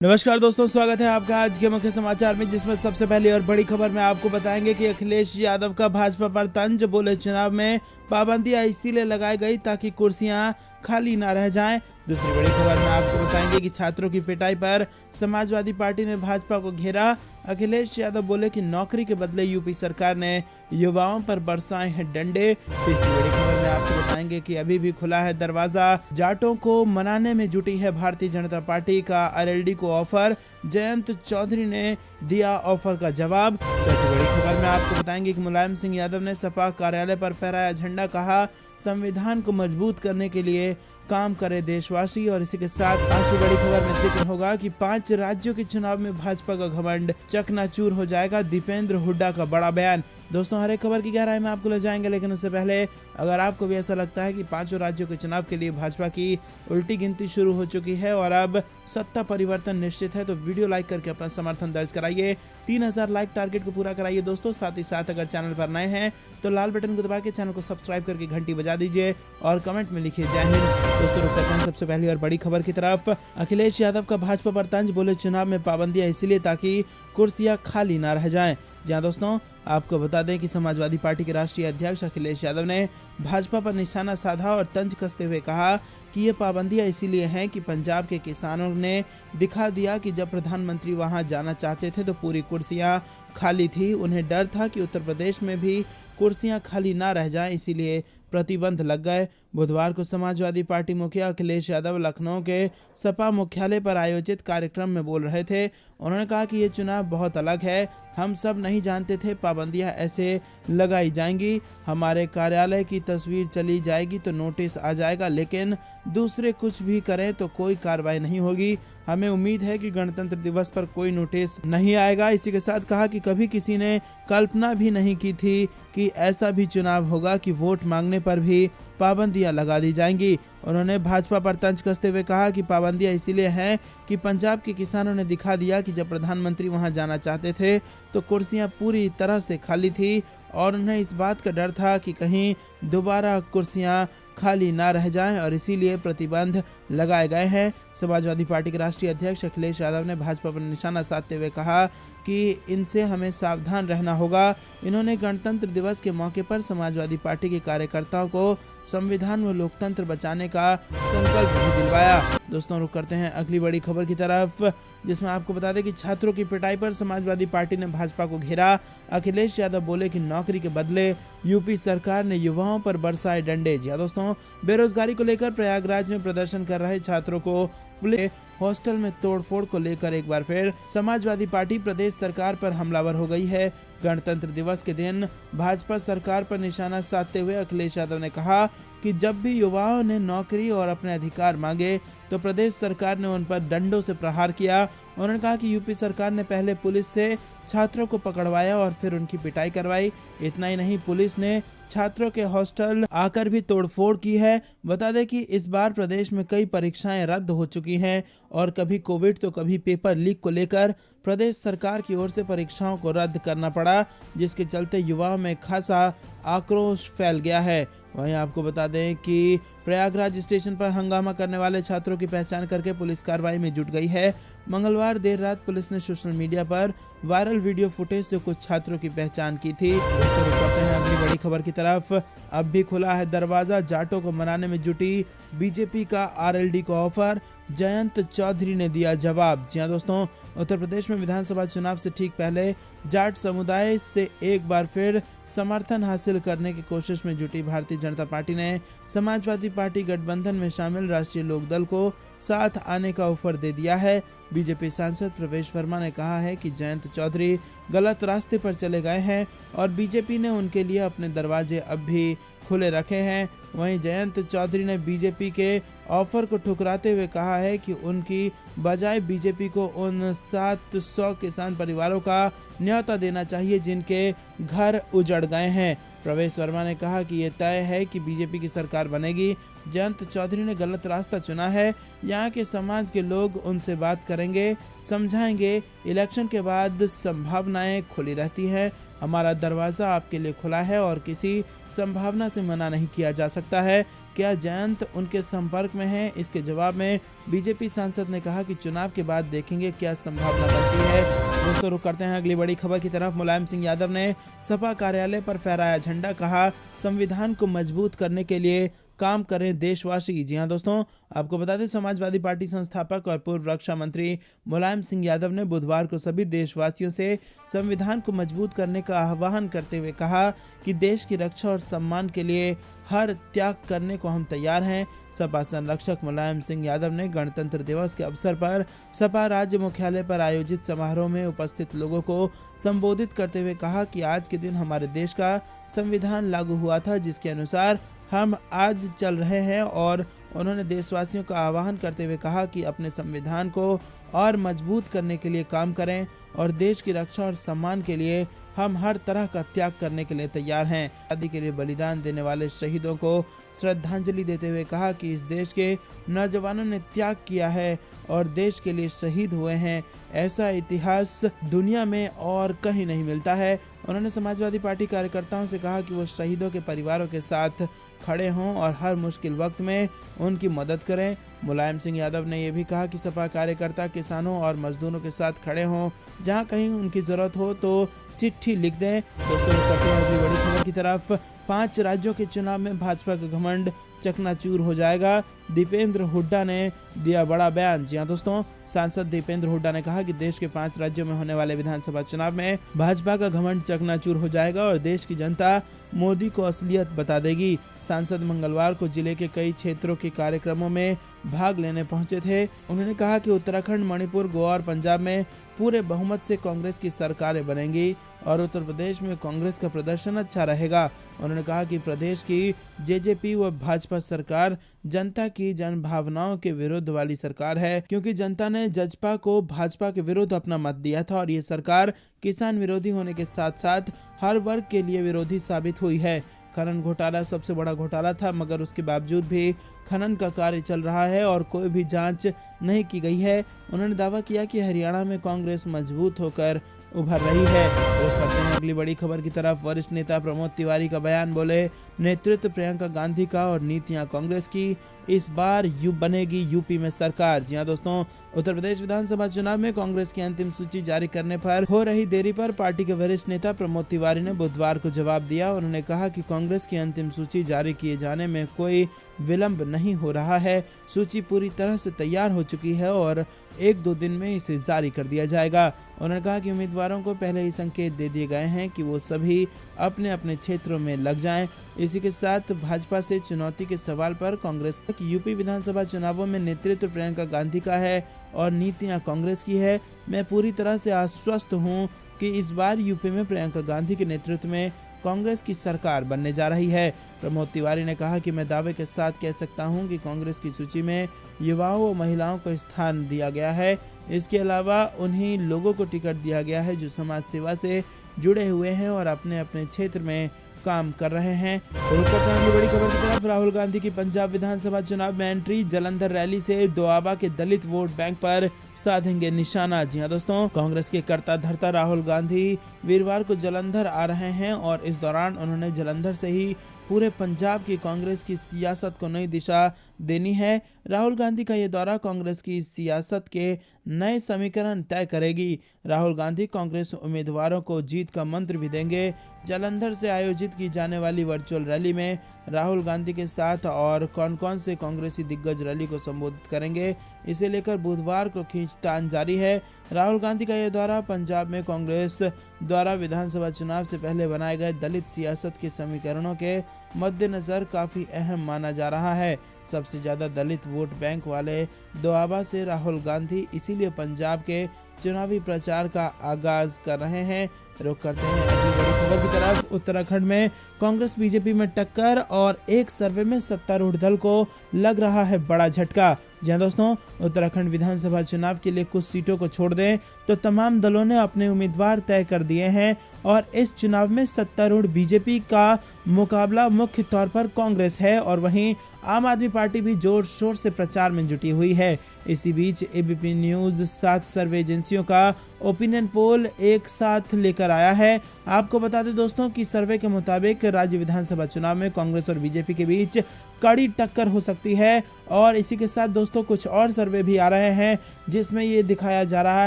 नमस्कार दोस्तों, स्वागत है आपका आज के मुख्य समाचार में, जिसमें सबसे पहली और बड़ी खबर में आपको बताएंगे कि अखिलेश यादव का भाजपा पर तंज। बोले चुनाव में पाबंदियां इसीलिए लगाई गई ताकि कुर्सियां खाली ना रह जाएं। दूसरी बड़ी खबर में आपको बताएंगे कि छात्रों की पिटाई पर समाजवादी पार्टी ने भाजपा को घेरा। अखिलेश यादव बोले कि नौकरी के बदले यूपी सरकार ने युवाओं पर बरसाए हैं डंडे। तीसरी बड़ी खबर में आपको बताएंगे कि अभी भी खुला है दरवाजा, जाटों को मनाने में जुटी है भारतीय जनता पार्टी का आरएलडी को ऑफर। जयंत चौधरी ने दिया ऑफर का जवाब। चौथी बड़ी खबर में आपको बताएंगे कि मुलायम सिंह यादव ने सपा कार्यालय पर फहराया झंडा, कहा संविधान को मजबूत करने के लिए काम करे देशवासी। और इसी के साथ पांचवी बड़ी खबर में जिक्र होगा कि 5 राज्यों के चुनाव में भाजपा का घमंड चकनाचूर हो जाएगा, दीपेंद्र हुड्डा का बड़ा बयान। दोस्तों, हर एक खबर की गहराई में आपको ले जाएंगे, लेकिन उससे पहले अगर आपको भी ऐसा लगता है कि 5 राज्यों के चुनाव के लिए भाजपा की उल्टी गिनती शुरू हो चुकी है और अब सत्ता परिवर्तन निश्चित है, तो वीडियो लाइक करके अपना समर्थन दर्ज कराइए। 3000 लाइक टारगेट को पूरा कराइए दोस्तों। साथ ही साथ अगर चैनल पर नए हैं तो लाल बटन को दबा के चैनल को सब्सक्राइब करके घंटी बजा दीजिए और कमेंट में लिखिए जय हिंद। दोस्तों, रुक करते हैं सबसे पहली और बड़ी खबर की तरफ। अखिलेश यादव का भाजपा पर तंज। बोले चुनाव में पाबंदियां इसलिए ताकि कुर्सियां खाली ना रह जाएं। जी हां दोस्तों, आपको बता दें कि समाजवादी पार्टी के राष्ट्रीय अध्यक्ष अखिलेश यादव ने भाजपा पर निशाना साधा और तंज कसते हुए कहा कि ये पाबंदियां इसीलिए हैं कि पंजाब के किसानों ने दिखा दिया कि जब प्रधानमंत्री वहां जाना चाहते थे तो पूरी कुर्सियां खाली थी। उन्हें डर था कि उत्तर प्रदेश में भी कुर्सियां खाली ना रह जाएं, इसीलिए प्रतिबंध लग गए। बुधवार को समाजवादी पार्टी मुखिया अखिलेश यादव लखनऊ के सपा मुख्यालय पर आयोजित कार्यक्रम में बोल रहे थे। उन्होंने कहा कि ये चुनाव बहुत अलग है, हम सब नहीं जानते थे पाबंदियां ऐसे लगाई जाएंगी। हमारे कार्यालय की तस्वीर चली जाएगी तो नोटिस आ जाएगा, लेकिन दूसरे कुछ भी करें तो कोई कार्रवाई नहीं होगी। हमें उम्मीद है कि गणतंत्र दिवस पर कोई नोटिस नहीं आएगा। इसी के साथ कहा कि कभी किसी ने कल्पना भी नहीं की थी कि ऐसा भी चुनाव होगा कि वोट मांगने पर भी पाबंदियां लगा दी जाएंगी। उन्होंने भाजपा पर तंज कसते हुए कहा कि पाबंदियां इसीलिए हैं कि पंजाब के किसानों ने दिखा दिया कि जब प्रधानमंत्री वहां जाना चाहते थे तो कुर्सियां पूरी तरह से खाली थी और उन्हें इस बात का डर था कि कहीं दोबारा कुर्सियां खाली ना रह जाएं और इसीलिए प्रतिबंध लगाए गए हैं। समाजवादी पार्टी के राष्ट्रीय अध्यक्ष अखिलेश यादव ने भाजपा पर निशाना साधते हुए कहा कि इनसे हमें सावधान रहना होगा। इन्होंने गणतंत्र दिवस के मौके पर समाजवादी पार्टी के कार्यकर्ताओं को संविधान व लोकतंत्र बचाने का संकल्प भी दिलवाया। दोस्तों, रुक करते हैं अगली बड़ी खबर की तरफ, जिसमें आपको बता दें कि छात्रों की पिटाई पर समाजवादी पार्टी ने भाजपा को घेरा। अखिलेश यादव बोले कि नौकरी के बदले यूपी सरकार ने युवाओं पर बरसाए डंडे। जी हां दोस्तों, बेरोजगारी को लेकर प्रयागराज में प्रदर्शन कर रहे छात्रों को पुलिस हॉस्टल में तोड़फोड़ को लेकर एक बार फिर समाजवादी पार्टी प्रदेश सरकार पर हमलावर हो गई है। गणतंत्र दिवस के दिन भाजपा सरकार पर निशाना साधते हुए अखिलेश यादव ने कहा कि जब भी युवाओं ने नौकरी और अपने अधिकार मांगे तो प्रदेश सरकार ने उन पर डंडों से प्रहार किया। उन्होंने कहा कि यूपी सरकार ने पहले पुलिस से छात्रों को पकड़वाया और फिर उनकी पिटाई करवाई। इतना ही नहीं, पुलिस ने छात्रों के हॉस्टल आकर भी तोड़फोड़ की है। बता दें कि इस बार प्रदेश में कई परीक्षाएं रद्द हो चुकी हैं और कभी कोविड तो कभी पेपर लीक को लेकर प्रदेश सरकार की ओर से परीक्षाओं को रद्द करना पड़ा, जिसके चलते युवाओं में खासा आक्रोश फैल गया है। वहीं आपको बता दें कि प्रयागराज स्टेशन पर हंगामा करने वाले छात्रों की पहचान करके पुलिस कार्रवाई में जुट गई है। मंगलवार देर रात पुलिस ने सोशल मीडिया पर वायरल वीडियो फुटेज से कुछ छात्रों की पहचान की थी। करते हैं अगली बड़ी खबर की तरफ। अब भी खुला है दरवाजा, जाटों को मनाने में जुटी बीजेपी का आरएलडी को ऑफर। जयंत चौधरी ने दिया जवाब। जी हां दोस्तों, उत्तर प्रदेश में विधानसभा चुनाव से ठीक पहले जाट समुदाय से एक बार फिर समर्थन हासिल करने की कोशिश में जुटी भारतीय जनता पार्टी ने समाजवादी पार्टी गठबंधन में शामिल राष्ट्रीय लोकदल को साथ आने का ऑफर दे दिया है। बीजेपी सांसद प्रवेश वर्मा ने कहा है कि जयंत चौधरी गलत रास्ते पर चले गए हैं और बीजेपी ने उनके लिए अपने दरवाजे अब भी खुले रखे हैं। वहीं जयंत चौधरी ने बीजेपी के ऑफर को ठुकराते हुए कहा है कि उनकी बजाय बीजेपी को उन 700 किसान परिवारों का न्योता देना चाहिए जिनके घर उजड़ गए हैं। प्रवेश वर्मा ने कहा कि ये तय है कि बीजेपी की सरकार बनेगी। जयंत चौधरी ने गलत रास्ता चुना है, यहाँ के समाज के लोग उनसे बात करेंगे, समझाएंगे। इलेक्शन के बाद संभावनाएं खुली रहती हैं। हमारा दरवाज़ा आपके लिए खुला है और किसी संभावना से मना नहीं किया जा सकता है। क्या जयंत उनके संपर्क में हैं? इसके जवाब में बीजेपी सांसद ने कहा कि चुनाव के बाद देखेंगे क्या संभावना बनती है। दोस्तों, रुक करते हैं अगली बड़ी खबर की तरफ। मुलायम सिंह यादव ने सपा कार्यालय पर फहराया झंडा, कहा संविधान को मजबूत करने के लिए काम करें देशवासी। जी हां दोस्तों, आपको बता दें समाजवादी पार्टी संस्थापक और पूर्व रक्षा मंत्री मुलायम सिंह यादव ने बुधवार को सभी देशवासियों से संविधान को मजबूत करने का आह्वान करते हुए कहा कि देश की रक्षा और सम्मान के लिए हर त्याग करने को हम तैयार हैं। सपा संरक्षक मुलायम सिंह यादव ने गणतंत्र दिवस के अवसर पर सपा राज्य मुख्यालय पर आयोजित समारोह में उपस्थित लोगों को संबोधित करते हुए कहा कि आज के दिन हमारे देश का संविधान लागू हुआ था, जिसके अनुसार हम आज चल रहे हैं। और उन्होंने देशवासियों का आह्वान करते हुए कहा कि अपने संविधान को और मजबूत करने के लिए काम करें और देश की रक्षा और सम्मान के लिए हम हर तरह का त्याग करने के लिए तैयार हैं। आजादी के लिए बलिदान देने वाले शहीदों को श्रद्धांजलि देते हुए कहा कि इस देश के नौजवानों ने त्याग किया है और देश के लिए शहीद हुए हैं। ऐसा इतिहास दुनिया में और कहीं नहीं मिलता है। उन्होंने समाजवादी पार्टी कार्यकर्ताओं से कहा कि वो शहीदों के परिवारों के साथ खड़े हों और हर मुश्किल वक्त में उनकी मदद करें। मुलायम सिंह यादव ने यह भी कहा कि सपा कार्यकर्ता किसानों और मजदूरों के साथ खड़े हों, जहां कहीं उनकी जरूरत हो तो चिट्ठी लिख दें। दोस्तों, करते हैं अगली बड़ी खबर की तरफ। 5 राज्यों के चुनाव में भाजपा का घमंड चकनाचूर हो जाएगा, दीपेंद्र हुड्डा ने दिया बड़ा बयान। जी हां दोस्तों, सांसद दीपेंद्र हुड्डा ने कहा कि देश के 5 राज्यों में होने वाले विधानसभा चुनाव में भाजपा का घमंड चकनाचूर हो जाएगा और देश की जनता मोदी को असलियत बता देगी। सांसद मंगलवार को जिले के कई क्षेत्रों के कार्यक्रमों में भाग लेने पहुंचे थे। उन्होंने कहा कि उत्तराखंड, मणिपुर, गोवा और पंजाब में पूरे बहुमत से कांग्रेस की सरकारें बनेंगी और उत्तर प्रदेश में कांग्रेस का प्रदर्शन अच्छा रहेगा। उन्होंने कहा कि प्रदेश की जेजेपी व भाजपा सरकार जनता की जन भावनाओं के विरुद्ध वाली सरकार है, क्योंकि जनता ने जजपा को भाजपा के विरुद्ध अपना मत दिया था और ये सरकार किसान विरोधी होने के साथ साथ हर वर्ग के लिए विरोधी साबित हुई है। खनन घोटाला सबसे बड़ा घोटाला था, मगर उसके बावजूद भी खनन का कार्य चल रहा है और कोई भी जांच नहीं की गई है। उन्होंने दावा किया कि हरियाणा में कांग्रेस मजबूत होकर उभर रही है। तो करते हैं अगली बड़ी खबर की तरफ। वरिष्ठ नेता प्रमोद तिवारी का बयान, बोले नेतृत्व प्रियंका गांधी का और नीतियां कांग्रेस की, इस बार बनेगी यूपी में सरकार। जी हां दोस्तों, उत्तर प्रदेश विधानसभा चुनाव में कांग्रेस की अंतिम सूची जारी करने पर हो रही देरी पर पार्टी के वरिष्ठ नेता प्रमोद तिवारी ने बुधवार को जवाब दिया। उन्होंने कहा कि कांग्रेस की अंतिम सूची जारी किए जाने में कोई विलंब नहीं हो रहा है। सूची पूरी तरह से तैयार हो चुकी है और 1-2 दिन में इसे जारी कर दिया जाएगा। उन्होंने कहा कि उम्मीदवारों को पहले ही संकेत दे दिए गए हैं कि वो सभी अपने अपने क्षेत्रों में लग जाएं। इसी के साथ भाजपा से चुनौती के सवाल पर कांग्रेस की यूपी विधानसभा चुनावों में नेतृत्व प्रियंका गांधी का है और नीतियां कांग्रेस की है। मैं पूरी तरह से आश्वस्त हूं कि इस बार यूपी में प्रियंका गांधी के नेतृत्व में कांग्रेस की सरकार बनने जा रही है। प्रमोद तिवारी ने कहा कि मैं दावे के साथ कह सकता हूं कि कांग्रेस की सूची में युवाओं व महिलाओं को स्थान दिया गया है। इसके अलावा उन्हीं लोगों को टिकट दिया गया है जो समाज सेवा से जुड़े हुए हैं और अपने अपने क्षेत्र में काम कर रहे हैं। बड़ी खबर की तरफ। राहुल गांधी की पंजाब विधानसभा चुनाव में एंट्री, जलंधर रैली से दोआबा के दलित वोट बैंक पर साधेंगे निशाना। जी हां दोस्तों, कांग्रेस के कर्ता धर्ता राहुल गांधी वीरवार को जलंधर आ रहे हैं और इस दौरान उन्होंने जलंधर से ही पूरे पंजाब की कांग्रेस की सियासत को नई दिशा देनी है। राहुल गांधी का ये दौरा कांग्रेस की सियासत के नए समीकरण तय करेगी। राहुल गांधी कांग्रेस उम्मीदवारों को जीत का मंत्र भी देंगे। जलंधर से आयोजित की जाने वाली वर्चुअल रैली में राहुल गांधी के साथ और कौन कौन से कांग्रेसी दिग्गज रैली को संबोधित करेंगे, इसे लेकर बुधवार को खींचतान जारी है। राहुल गांधी का यह दौरा पंजाब में कांग्रेस द्वारा विधानसभा चुनाव से पहले बनाए गए दलित सियासत के समीकरणों के मद्देनजर काफी अहम माना जा रहा है। सबसे ज्यादा दलित वोट बैंक वाले दोआबा से राहुल गांधी इसीलिए पंजाब के चुनावी प्रचार का आगाज कर रहे हैं। रुक करते हैं अगली बड़ी खबर की तरफ। उत्तराखंड में कांग्रेस बीजेपी में टक्कर और एक सर्वे में सत्तारूढ़ दल को लग रहा है बड़ा झटका। जी हाँ दोस्तों, उत्तराखंड विधानसभा चुनाव के लिए कुछ सीटों को छोड़ दें तो तमाम दलों ने अपने उम्मीदवार तय कर दिए हैं और इस चुनाव में सत्तारूढ़ बीजेपी का मुकाबला मुख्य तौर पर कांग्रेस है और वहीं आम आदमी पार्टी भी जोर शोर से प्रचार में जुटी हुई है। इसी बीच एबीपी न्यूज 7 सर्वे एजेंसियों का ओपिनियन पोल एक साथ लेकर आया है। आपको बता दें दोस्तों कि सर्वे के मुताबिक राज्य विधानसभा चुनाव में कांग्रेस और बीजेपी के बीच कड़ी टक्कर हो सकती है और इसी के साथ दोस्तों कुछ और सर्वे भी आ रहे हैं जिसमें ये दिखाया जा रहा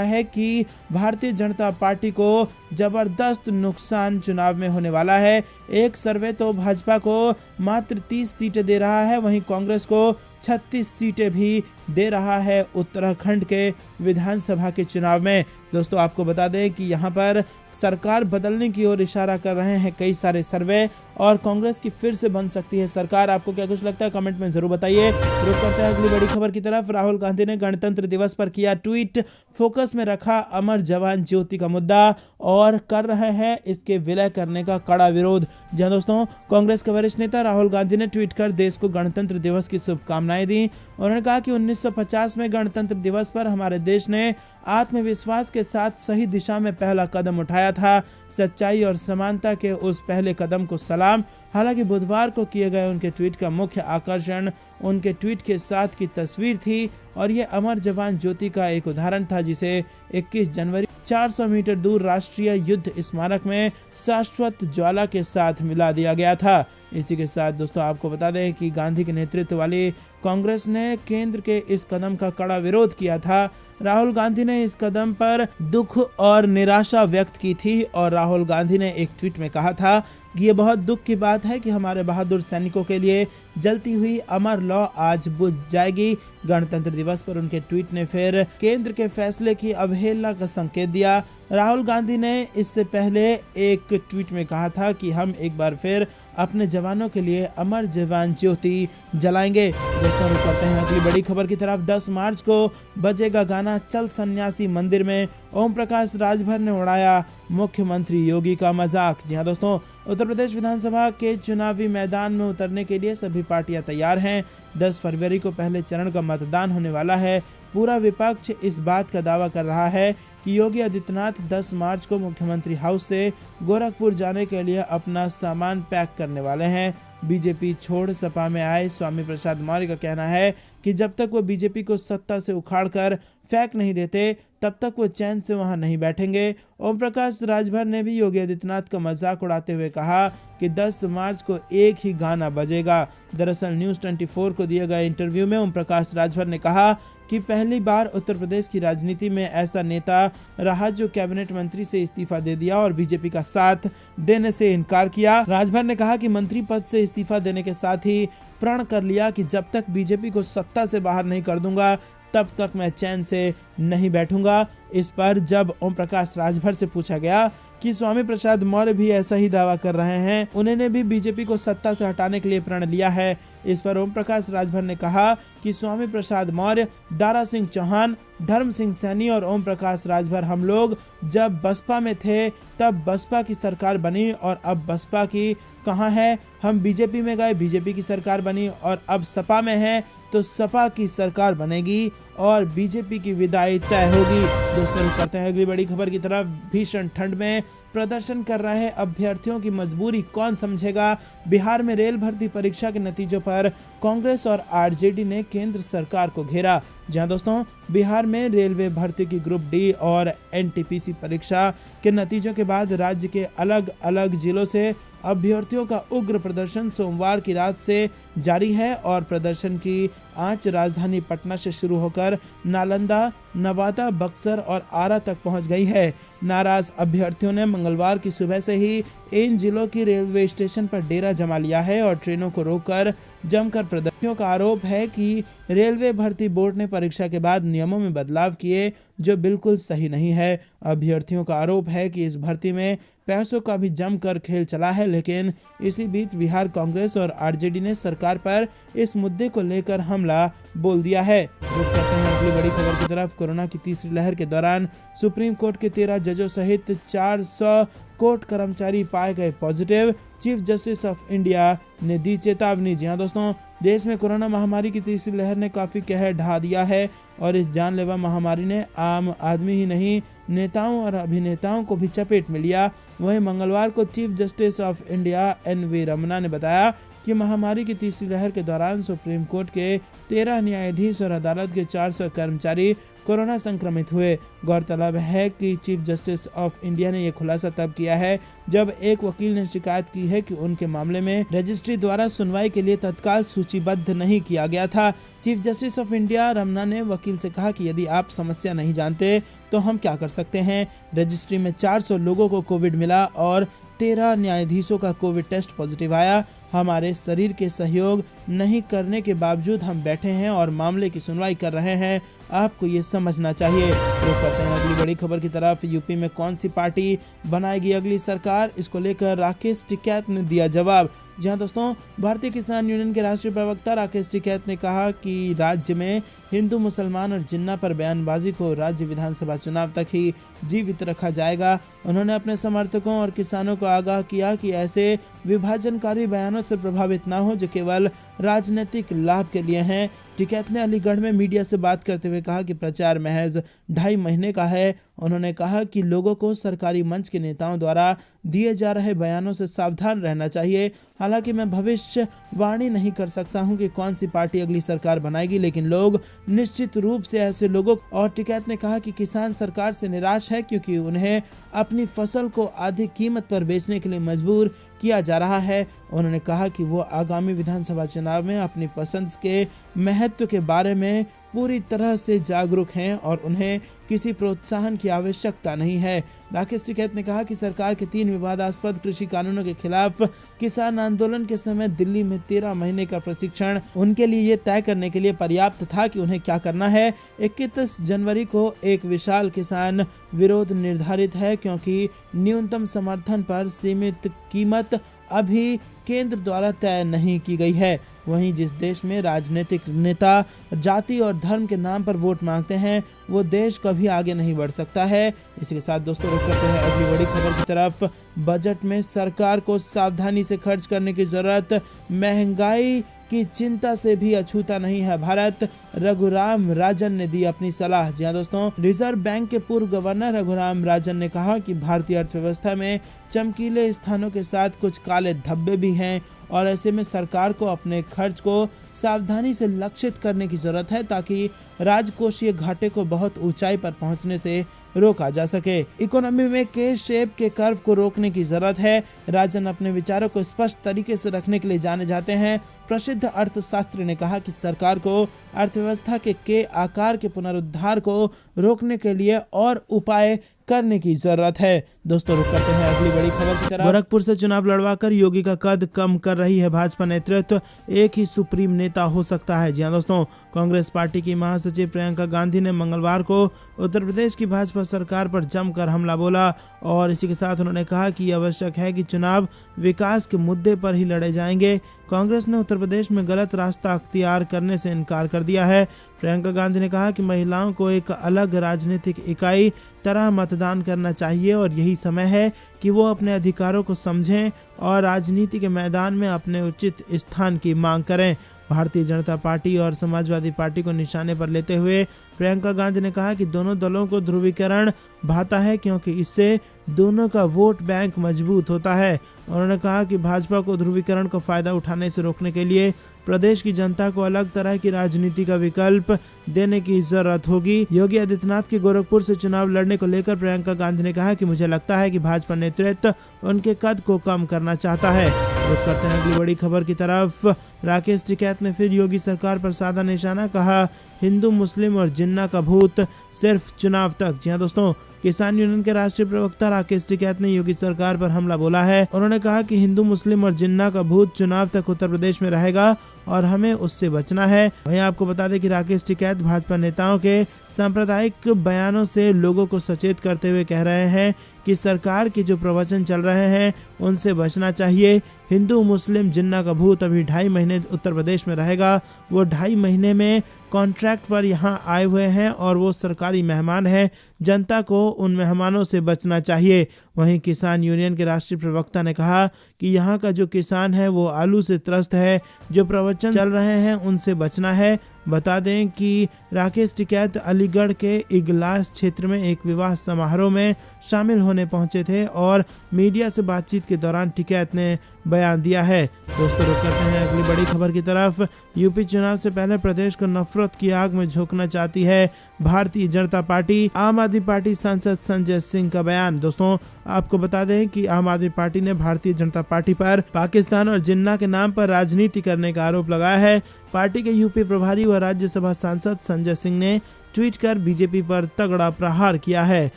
है कि भारतीय जनता पार्टी को जबरदस्त नुकसान चुनाव में होने वाला है। एक सर्वे तो भाजपा को मात्र 30 सीटें दे रहा है, वहीं कांग्रेस को 36 सीटें भी दे रहा है उत्तराखंड के विधानसभा के चुनाव में। दोस्तों आपको बता दें कि यहाँ पर सरकार बदलने की ओर इशारा कर रहे हैं कई सारे सर्वे और कांग्रेस की फिर से बन सकती है सरकार। आपको क्या कुछ लगता है कमेंट में जरूर बताइए। रुक करते हैं अगली बड़ी खबर की तरफ। राहुल गांधी ने गणतंत्र दिवस पर किया ट्वीट, फोकस में रखा अमर जवान ज्योति का मुद्दा और कर रहे हैं इसके विलय करने का कड़ा विरोध। जी हाँ दोस्तों, कांग्रेस के वरिष्ठ नेता राहुल गांधी ने ट्वीट कर देश को गणतंत्र दिवस की शुभकामनाएं दी। उन्होंने कहा कि 1950 में गणतंत्र दिवस पर हमारे देश ने आत्मविश्वास के साथ सही दिशा में पहला कदम उठाया था। सच्चाई और समानता के उस पहले कदम को सलाम। हालांकि बुधवार को किए गए उनके ट्वीट का मुख्य आकर्षण उनके ट्वीट के साथ की तस्वीर थी और ये अमर जवान ज्योति का एक उदाहरण था जिसे 21 जनवरी 400 मीटर दूर राष्ट्रीय युद्ध स्मारक में शाश्वत ज्वाला के साथ मिला दिया गया था। इसी के साथ दोस्तों आपको बता दें कि गांधी के नेतृत्व वाली कांग्रेस ने केंद्र के इस कदम का कड़ा विरोध किया था। राहुल गांधी ने इस कदम पर दुख और निराशा व्यक्त की थी और राहुल गांधी ने एक ट्वीट में कहा था कि ये बहुत दुख की बात है कि हमारे बहादुर सैनिकों के लिए जलती हुई अमर लौ आज बुझ जाएगी। गणतंत्र दिवस पर उनके ट्वीट ने फिर केंद्र के फैसले की अवहेलना का संकेत दिया। राहुल गांधी ने इससे पहले एक ट्वीट में कहा था कि हम एक बार फिर अपने जवानों के लिए अमर जवान ज्योति जलाएंगे। दोस्तों रुक करते हैं अगली बड़ी खबर की तरफ। 10 मार्च को बजेगा गाना चल सन्यासी मंदिर में, ओम प्रकाश राजभर ने उड़ाया मुख्यमंत्री योगी का मजाक। जी हाँ दोस्तों, उत्तर प्रदेश विधानसभा के चुनावी मैदान में उतरने के लिए सभी पार्टियां तैयार हैं। 10 फरवरी को पहले चरण का मतदान होने वाला है। पूरा विपक्ष इस बात का दावा कर रहा है कि योगी आदित्यनाथ 10 मार्च को मुख्यमंत्री हाउस से गोरखपुर जाने के लिए अपना सामान पैक करने वाले हैं। बीजेपी छोड़ सपा में आए स्वामी प्रसाद मौर्य का कहना है कि जब तक वो बीजेपी को सत्ता से उखाड़कर फेंक नहीं देते तब तक वो चैन से वहां नहीं बैठेंगे। ओम प्रकाश राजभर ने भी योगी आदित्यनाथ का मजाक उड़ाते हुए कहा कि 10 मार्च को एक ही गाना बजेगा। दरअसल न्यूज़ 24 को दिए गए इंटरव्यू में ओम प्रकाश राजभर ने कहा कि पहली बार उत्तर प्रदेश की राजनीति में ऐसा नेता रहा जो कैबिनेट मंत्री से इस्तीफा दे दिया और बीजेपी का साथ देने से इनकार किया। राजभर ने कहा कि मंत्री पद से इस्तीफा देने के साथ ही प्रण कर लिया कि जब तक बीजेपी को सत्ता से बाहर नहीं कर दूंगा तब तक मैं चैन से नहीं बैठूंगा। इस पर जब ओम प्रकाश राजभर से पूछा गया कि स्वामी प्रसाद मौर्य भी ऐसा ही दावा कर रहे हैं, उन्होंने भी बीजेपी को सत्ता से हटाने के लिए प्रण लिया है। इस पर ओम प्रकाश राजभर ने कहा कि स्वामी प्रसाद मौर्य, दारा सिंह चौहान, धर्म सिंह सैनी और ओम प्रकाश राजभर हम लोग जब बसपा में थे तब बसपा की सरकार बनी और अब बसपा की कहाँ है। हम बीजेपी में गए, बीजेपी की सरकार बनी और अब सपा में है तो सपा की सरकार बनेगी और बीजेपी की विदाई तय होगी। दोस्तों करते हैं अगली बड़ी खबर की तरफ। भीषण ठंड में प्रदर्शन कर रहे अभ्यर्थियों की मजबूरी कौन समझेगा। बिहार में रेल भर्ती परीक्षा के नतीजों पर कांग्रेस और आरजेडी ने केंद्र सरकार को घेरा। जहां दोस्तों बिहार में रेलवे भर्ती की ग्रुप डी और एनटीपीसी परीक्षा के नतीजों के बाद राज्य के अलग अलग जिलों से अभ्यर्थियों का उग्र प्रदर्शन सोमवार की रात से जारी है और प्रदर्शन की आंच राजधानी पटना से शुरू होकर नालंदा, नवादा, बक्सर और आरा तक पहुंच गई है। नाराज अभ्यर्थियों ने मंगलवार की सुबह से ही इन जिलों की रेलवे स्टेशन पर डेरा जमा लिया है और ट्रेनों को रोककर जमकर प्रदर्शनों का आरोप है कि रेलवे भर्ती बोर्ड ने परीक्षा के बाद नियमों में बदलाव किए जो बिल्कुल सही नहीं है। अभ्यर्थियों का आरोप है कि इस भर्ती में पैसों का भी जमकर खेल चला है, लेकिन इसी बीच बिहार कांग्रेस और आरजेडी ने सरकार पर इस मुद्दे को लेकर हमला बोल दिया है। रुक करते हैं अगली बड़ी खबर की तरफ। कोरोना की तीसरी लहर के दौरान सुप्रीम कोर्ट के 13 जजों सहित 400 कोर्ट कर्मचारी पाए गए positive. Chief justice of India ने दी चेतावनी। जी हाँ दोस्तों, देश में कोरोना महामारी की तीसरी लहर ने काफी कहर ढा दिया है और इस जानलेवा महामारी ने आम आदमी ही नहीं, नेताओं और अभिनेताओं को भी चपेट में लिया। वहीं मंगलवार को chief justice of India NV Ramanna ने बताया कि महामारी की तीसरी लहर के दौरान सुप्रीम कोर्ट के 13 न्यायाधीश और अदालत के 400 कर्मचारी कोरोना संक्रमित हुए। गौरतलब है कि चीफ जस्टिस ऑफ इंडिया ने यह खुलासा तब किया है जब एक वकील ने शिकायत की है कि उनके मामले में रजिस्ट्री द्वारा सुनवाई के लिए तत्काल सूचीबद्ध नहीं किया गया था। Chief justice of India Ramanna ने वकील से कहा कि यदि आप समस्या नहीं जानते तो हम क्या कर सकते हैं। रजिस्ट्री में 400 लोगों को कोविड मिला और 13 न्यायाधीशों का कोविड टेस्ट पॉजिटिव आया। हमारे शरीर के सहयोग नहीं करने के बावजूद हम बैठे हैं और मामले की सुनवाई कर रहे हैं, आपको ये समझना चाहिए। रुक करते हैं अगली बड़ी खबर की तरफ। यूपी में कौन सी पार्टी बनाएगी अगली सरकार, इसको लेकर राकेश टिकैत ने दिया जवाब। जी हाँ दोस्तों, भारतीय किसान यूनियन के राष्ट्रीय प्रवक्ता राकेश टिकैत ने कहा कि राज्य में हिंदू, मुसलमान और जिन्ना पर बयानबाजी को राज्य विधानसभा चुनाव तक ही जीवित रखा जाएगा। उन्होंने अपने समर्थकों और किसानों को आगाह किया कि ऐसे विभाजनकारी बयानों से प्रभावित न हो जो केवल राजनीतिक लाभ के लिए हैं। टिकैत ने अलीगढ़ में मीडिया से बात करते हुए कहा कि प्रचार महज 2.5 महीने का है। उन्होंने कहा कि लोगों को सरकारी मंच के नेताओं द्वारा दिए जा रहे बयानों से सावधान रहना चाहिए। हालांकि मैं भविष्यवाणी नहीं कर सकता हूं कि कौन सी पार्टी अगली सरकार बनाएगी, लेकिन लोग निश्चित रूप से ऐसे लोगों। और टिकैत ने कहा कि किसान सरकार से निराश है क्योंकि उन्हें अपनी फसल को आधी कीमत पर बेचने के लिए मजबूर किया जा रहा है। उन्होंने कहा कि वो आगामी विधानसभा चुनाव में अपनी पसंद के महत्व के बारे में पूरी तरह से जागरूक हैं और उन्हें किसी प्रोत्साहन की आवश्यकता नहीं है। राकेश टिकैत ने कहा कि सरकार के 3 विवादास्पद कृषि कानूनों के खिलाफ किसान आंदोलन के समय दिल्ली में 13 महीने का प्रशिक्षण उनके लिए ये तय करने के लिए पर्याप्त था कि उन्हें क्या करना है। 31 जनवरी को एक विशाल किसान विरोध निर्धारित है क्योंकि न्यूनतम समर्थन पर सीमित कीमत अभी केंद्र द्वारा तय नहीं की गई है। वहीं जिस देश में राजनीतिक नेता जाति और धर्म के नाम पर वोट मांगते हैं वो देश कभी आगे नहीं बढ़ सकता है। इसी के साथ दोस्तों रुक करते हैं अगली बड़ी खबर की तरफ। बजट में सरकार को सावधानी से खर्च करने की जरूरत, महंगाई की चिंता से भी अछूता नहीं है भारत, रघुराम राजन ने दी अपनी सलाह। जी हाँ दोस्तों, रिजर्व बैंक के पूर्व गवर्नर रघुराम राजन ने कहा कि भारतीय अर्थव्यवस्था में चमकीले स्थानों के साथ कुछ काले धब्बे भी हैं और ऐसे में सरकार को अपने खर्च को सावधानी से लक्षित करने की जरूरत है ताकि राजकोषीय घाटे को बहुत ऊंचाई पर पहुंचने से रोका जा सके। इकोनॉमी में के शेप के कर्व को रोकने की जरूरत है। राजन अपने विचारों को स्पष्ट तरीके से रखने के लिए जाने जाते हैं। प्रसिद्ध अर्थशास्त्री ने कहा कि सरकार को अर्थव्यवस्था के आकार के पुनरुद्धार को रोकने के लिए और उपाय करने की जरूरत है। दोस्तों रुक करते हैं अगली बड़ी खबर की तरफ। गोरखपुर से चुनाव लड़वाकर योगी का कद कम कर रही है भाजपा नेतृत्व, एक ही सुप्रीम नेता हो सकता है। जी हाँ दोस्तों, कांग्रेस पार्टी की महासचिव प्रियंका गांधी ने मंगलवार को उत्तर प्रदेश की भाजपा सरकार पर जमकर हमला बोला और इसी के साथ उन्होंने कहा कि आवश्यक है कि चुनाव विकास के मुद्दे पर ही लड़े जाएंगे। कांग्रेस ने उत्तर प्रदेश में गलत रास्ता अख्तियार करने से इनकार कर दिया है। प्रियंका गांधी ने कहा कि महिलाओं को एक अलग राजनीतिक इकाई तरह मतदान करना चाहिए और यही समय है कि वो अपने अधिकारों को समझें और राजनीति के मैदान में अपने उचित स्थान की मांग करें। भारतीय जनता पार्टी और समाजवादी पार्टी को निशाने पर लेते हुए प्रियंका गांधी ने कहा कि दोनों दलों को ध्रुवीकरण भाता है क्योंकि इससे दोनों का वोट बैंक मजबूत होता है। उन्होंने कहा कि भाजपा को ध्रुवीकरण का फायदा उठाने से रोकने के लिए प्रदेश की जनता को अलग तरह की राजनीति का विकल्प देने की जरूरत होगी। योगी आदित्यनाथ के गोरखपुर से चुनाव लड़ने को लेकर प्रियंका गांधी ने कहा कि मुझे लगता है कि भाजपा नेतृत्व उनके कद को कम करना चाहता है। रुक करते हैं अगली बड़ी खबर की तरफ। राकेश टिकैत ने फिर योगी सरकार पर साधा निशाना, कहा हिंदू, मुस्लिम और जिन्ना का भूत सिर्फ चुनाव तक। जी हाँ दोस्तों, किसान यूनियन के राष्ट्रीय प्रवक्ता राकेश टिकैत ने योगी सरकार पर हमला बोला है। उन्होंने कहा कि हिंदू, मुस्लिम और जिन्ना का भूत चुनाव तक उत्तर प्रदेश में रहेगा और हमें उससे बचना है। वहीं आपको बता दें कि राकेश टिकैत भाजपा नेताओं के सांप्रदायिक बयानों से लोगों को सचेत करते हुए कह रहे हैं कि सरकार के जो प्रवचन चल रहे हैं उनसे बचना चाहिए। हिंदू, मुस्लिम, जिन्ना का भूत अभी 2.5 महीने उत्तर प्रदेश में रहेगा। वो 2.5 महीने में कॉन्ट्रैक्ट पर यहाँ आए हुए हैं और वो सरकारी मेहमान हैं, जनता को उन मेहमानों से बचना चाहिए। वहीं किसान यूनियन के राष्ट्रीय प्रवक्ता ने कहा कि यहाँ का जो किसान है वो आलू से त्रस्त है, जो प्रवचन चल रहे हैं उनसे बचना है। बता दें कि राकेश टिकैत अलीगढ़ के इगलास क्षेत्र में एक विवाह समारोह में शामिल होने पहुंचे थे और मीडिया से बातचीत के दौरान टिकैत ने बयान दिया है। दोस्तों, रुक करते हैं अगली बड़ी खबर की तरफ। यूपी चुनाव से पहले प्रदेश को नफरत की आग में झोंकना चाहती है भारतीय जनता पार्टी। आम आदमी पार्टी सांसद संजय सिंह का बयान। दोस्तों, आपको बता दें कि आम आदमी पार्टी ने भारतीय जनता पार्टी पर पाकिस्तान और जिन्ना के नाम पर राजनीति करने का आरोप लगाया है। पार्टी के यूपी प्रभारी व राज्यसभा सांसद संजय सिंह ने ट्वीट कर बीजेपी पर तगड़ा प्रहार किया है।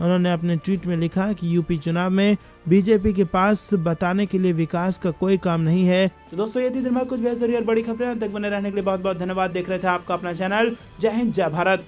उन्होंने अपने ट्वीट में लिखा कि यूपी चुनाव में बीजेपी के पास बताने के लिए विकास का कोई काम नहीं है। तो दोस्तों, ये थी दिन भर कुछ बेहतरीन और बड़ी खबरें। तक बने रहने के लिए बहुत बहुत धन्यवाद। देख रहे थे आपका अपना चैनल। जय हिंद, जय भारत।